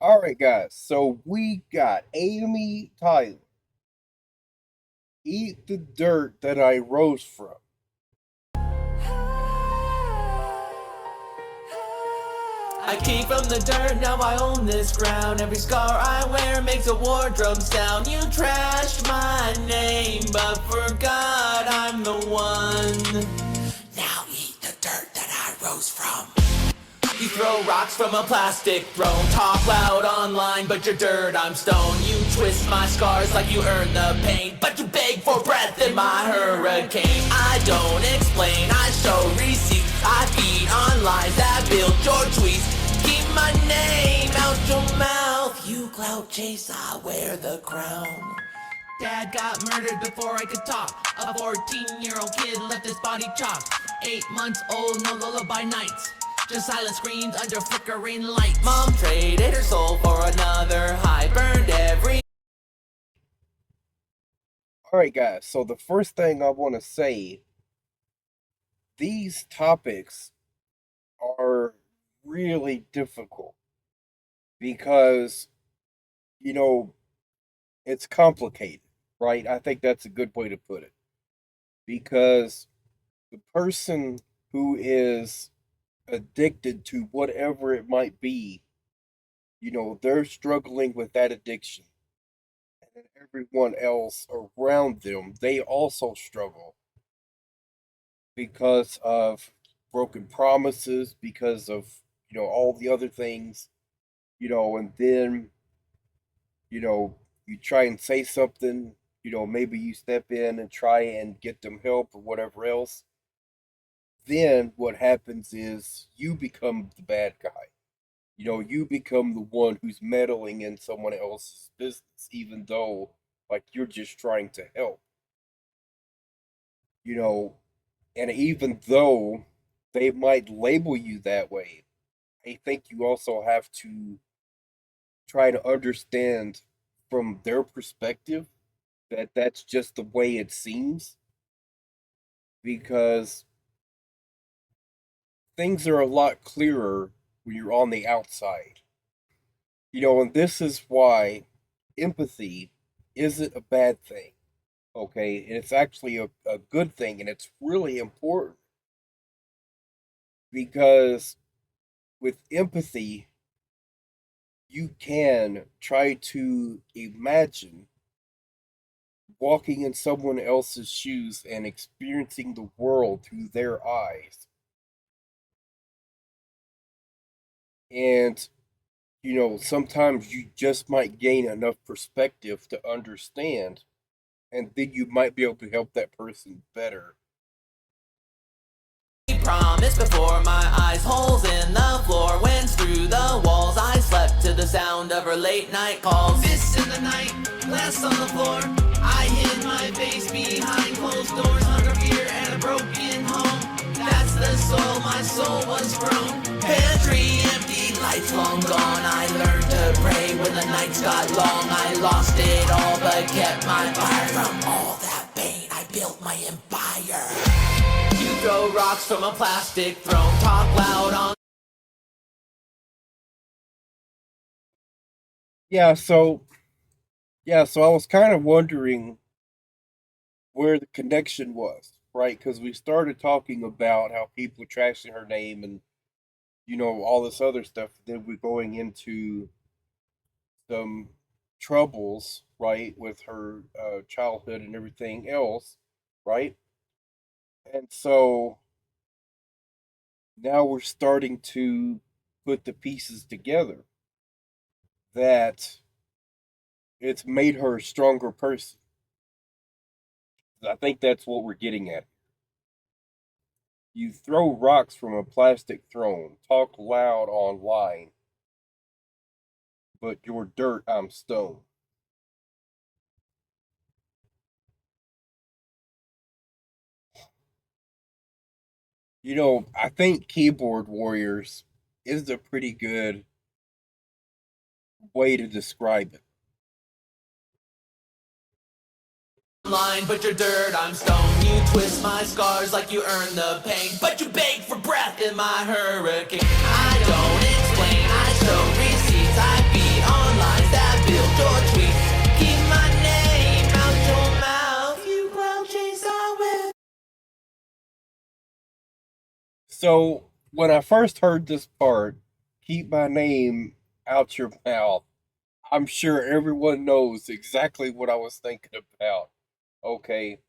All right, guys. So we got Amy Tyler. Eat the dirt that I rose from. I came from the dirt, now I own this ground. Every scar I wear makes a wardrobe sound. You trashed my name, but forgot I'm the one. Now eat the dirt that I rose from. You throw rocks from a plastic throne. Talk loud online, but you're dirt, I'm stone. You twist my scars like you earned the pain, but you beg for breath in my hurricane. I don't explain, I show receipts. I feed on lies that build your tweets. Keep my name out your mouth. You clout chase, I wear the crown. Dad got murdered before I could talk. A 14-year-old kid left his body chopped. 8 months old, no lullaby nights. Just silent screams under flickering lights. Mom traded her soul for another high. Burned every... All right, guys. So the first thing I want to say, these topics are really difficult because, you know, it's complicated, right? I think that's a good way to put it. Because the person who is addicted to whatever it might be, they're struggling with that addiction. And then everyone else around them, they also struggle because of broken promises, because of, all the other things, and then, you try and say something, maybe you step in and try and get them help or whatever else. Then what happens is you become the bad guy. You become the one who's meddling in someone else's business, even though, like, you're just trying to help. You know, and even though they might label you that way, I think you also have to try to understand from their perspective that that's just the way it seems because things are a lot clearer when you're on the outside. And this is why empathy isn't a bad thing. Okay, it's actually a good thing, and it's really important because with empathy, you can try to imagine walking in someone else's shoes and experiencing the world through their eyes. And, sometimes you just might gain enough perspective to understand, and then you might be able to help that person better. Promise before my eyes, holes in the floor, winds through the walls. I slept to the sound of her late night calls. Fists in the night, glass on the floor. I hid my face behind closed doors, hunger, fear, and a broken home. That's the soul my soul was grown. Pantry empty, lights long gone. I learned to pray when the nights got long. I lost it all but kept my fire. From all that pain I built my empire. You throw rocks from a plastic throne. Talk loud on... Yeah, so I was kind of wondering where the connection was, right? Because we started talking about how people trashing her name and all this other stuff. Then we're going into some troubles, right, with her childhood and everything else, right? And so now we're starting to put the pieces together that it's made her a stronger person. I think that's what we're getting at. You throw rocks from a plastic throne, talk loud online, but you're dirt, I'm stone. I think keyboard warriors is a pretty good way to describe it. Line, but you're dirt, I'm stone. You twist my scars like you earned the pain, but you beg for breath in my hurricane. I don't explain, I show receipts. I feed So when I first heard this part, keep my name out your mouth, I'm sure everyone knows exactly what I was thinking about. Okay.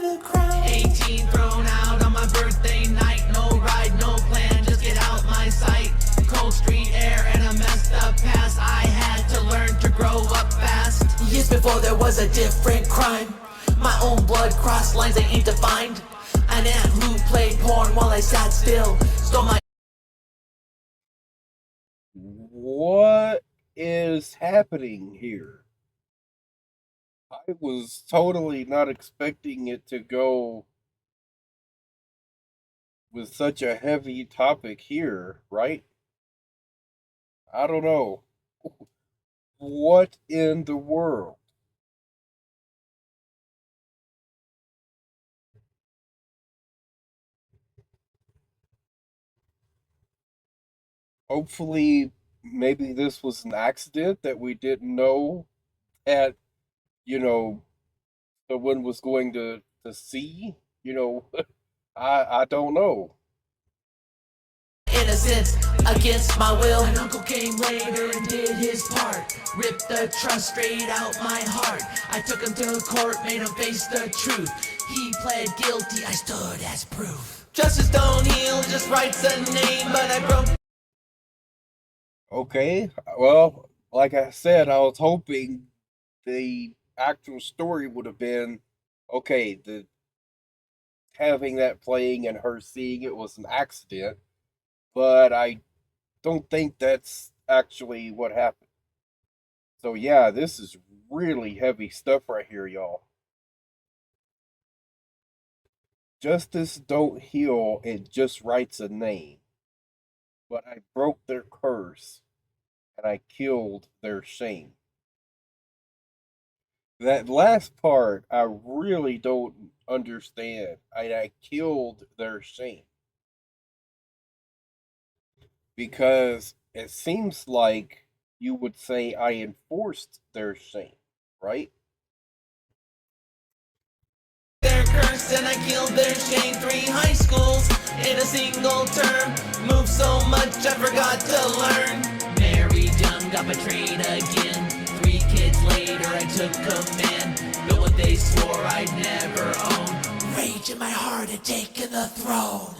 18 thrown out on my birthday night. No ride, no plan, just get out my sight. Cold street air and a messed up past. I had to learn to grow up fast. Years before there was a different crime. My own blood crossed lines I ain't defined. An aunt who played porn while I sat still. Stole my What is happening here? I was totally not expecting it to go with such a heavy topic here, right? I don't know. What in the world? Hopefully, maybe this was an accident that we didn't know that, you know, someone was going to see. You know, I don't know. innocence against my will. An uncle came later and did his part. Ripped the trust straight out my heart. I took him to court, made him face the truth. He pled guilty, I stood as proof. Justice don't heal, just writes a name, but I broke. Okay, well, like I said, I was hoping the actual story would have been okay. The having that playing and her seeing it was an accident, but I don't think that's actually what happened. So yeah, this is really heavy stuff right here, y'all. Justice don't heal, it just writes a name. But I broke their curse and I killed their shame. That last part I really don't understand. I killed their shame. Because it seems like you would say I enforced their shame, right? Their curse and I killed their shame. 3 high schools in a single term. Moved so much I forgot to learn. Married young, got betrayed again. 3 kids later I took command. Built what they swore I'd never own. Rage in my heart had taken the throne.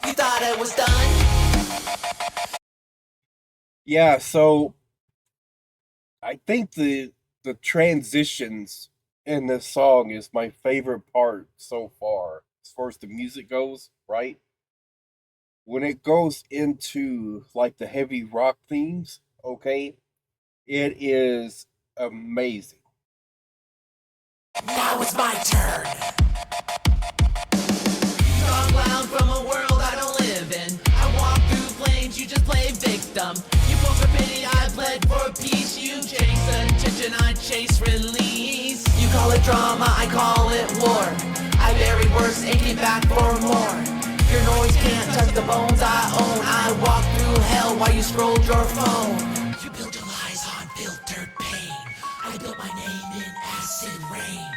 You thought I was done? Yeah, so I think the transitions in this song is my favorite part so far as the music goes, right? When it goes into like the heavy rock themes, okay, it is amazing. Now it's my turn. Talk loud from a world I don't live in. I walk through flames, you just play victim. You pull for pity, I bled for peace. You chase attention, I chase release. You call it drama, I call it war. I buried worse, aching back for more. Your noise can't touch the bones I own. I walk through hell while you scrolled your phone. You build your lies on filtered pain. I built my name in acid rain.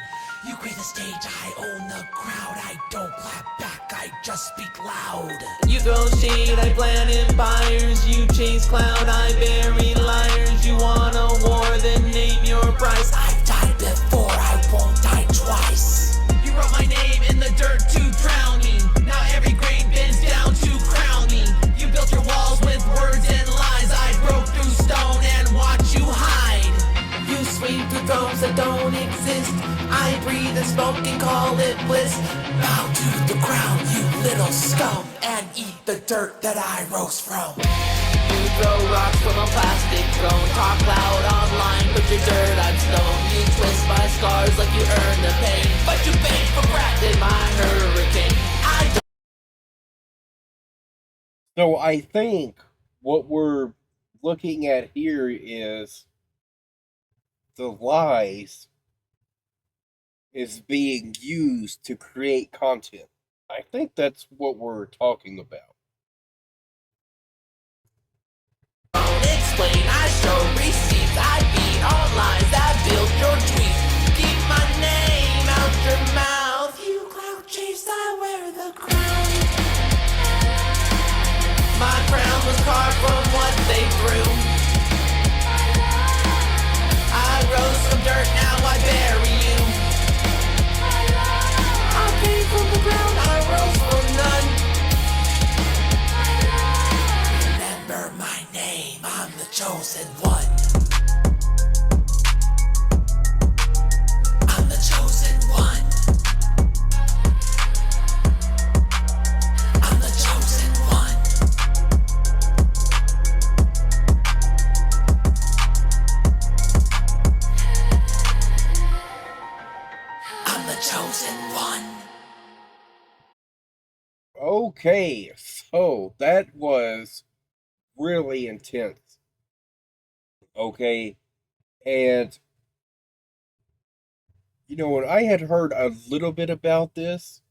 You create the stage, I own the crowd. I don't clap back, I just speak loud. You throw shade, I plan empires. You chase cloud, I bury liars. You want a war, then name your price. I've died before, I won't die twice. You wrote my name in the dirt to drown me. Now every grave bends down to crown me. You built your walls with words and lies. I broke through stone and watch you hide. You sweep through thrones that don't exist. I breathe and smoke and call it bliss. Bow to the ground, you little scum, and eat the dirt that I rose from. You throw rocks from a plastic throne. Talk loud online, put your dirt on stone. You twist my scars like you earn the pain, but you beg for breath in my hurricane. I don't. So I think what we're looking at here is the lies is being used to create content. I think that's what we're talking about. Explain, I show receipts. I beat all lines that build your tweets. Keep my Okay, so that was really intense. Okay, and when I had heard a little bit about this,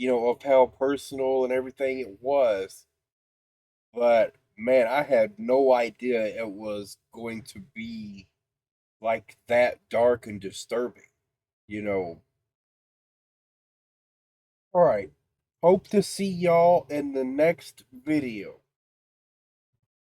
of how personal and everything it was, but man, I had no idea it was going to be like that dark and disturbing, you know. All right. Hope to see y'all in the next video.